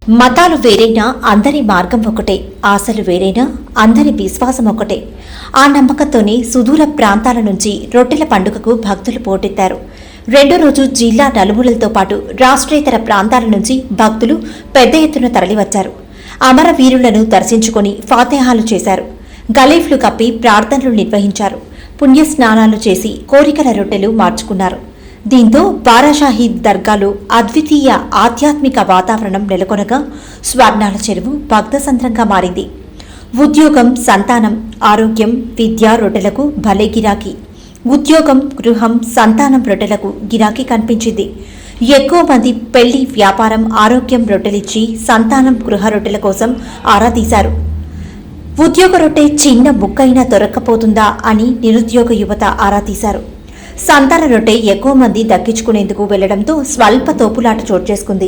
మతాలు వేరైనా అందరి మార్గం ఒకటే, ఆశలు వేరైనా అందరి విశ్వాసం ఒకటే. ఆ నమ్మకంతోనే సుదూర ప్రాంతాల నుంచి రొట్టెల పండుగకు భక్తులు పోటెత్తారు. రెండో రోజు జిల్లా నలుమూలలతో పాటు రాష్ట్రేతర ప్రాంతాల నుంచి భక్తులు పెద్ద ఎత్తున తరలివచ్చారు. అమరవీరులను దర్శించుకొని ఫాతిహాలు చేశారు. గలీఫ్లు కప్పి ప్రార్థనలు నిర్వహించారు. పుణ్యస్నానాలు చేసి కోరికల రొట్టెలు మార్చుకున్నారు. దీంతో బారాషాహీద్ దర్గాలో అద్వితీయ ఆధ్యాత్మిక వాతావరణం నెలకొనగా స్వర్ణాల చెరువు భక్తసంద్రంగా మారింది. ఉద్యోగం, సంతానం, ఆరోగ్యం, విద్య రొట్టెలకు భలే గిరాకీ. ఉద్యోగం, గృహం, సంతానం రొట్టెలకు గిరాకీ కనిపించింది. ఎక్కువ మంది పెళ్లి, వ్యాపారం, ఆరోగ్యం రొట్టెలిచ్చి సంతానం, గృహ రొట్టెల కోసం ఆరా తీశారు. ఉద్యోగ రొట్టె చిన్న ముక్కైనా దొరక్కపోతుందా అని నిరుద్యోగ యువత ఆరా తీశారు. సంతాన రొట్టె ఎక్కువ మంది దక్కించుకునేందుకు వెళ్లడంతో స్వల్ప తోపులాట చోటు చేసుకుంది.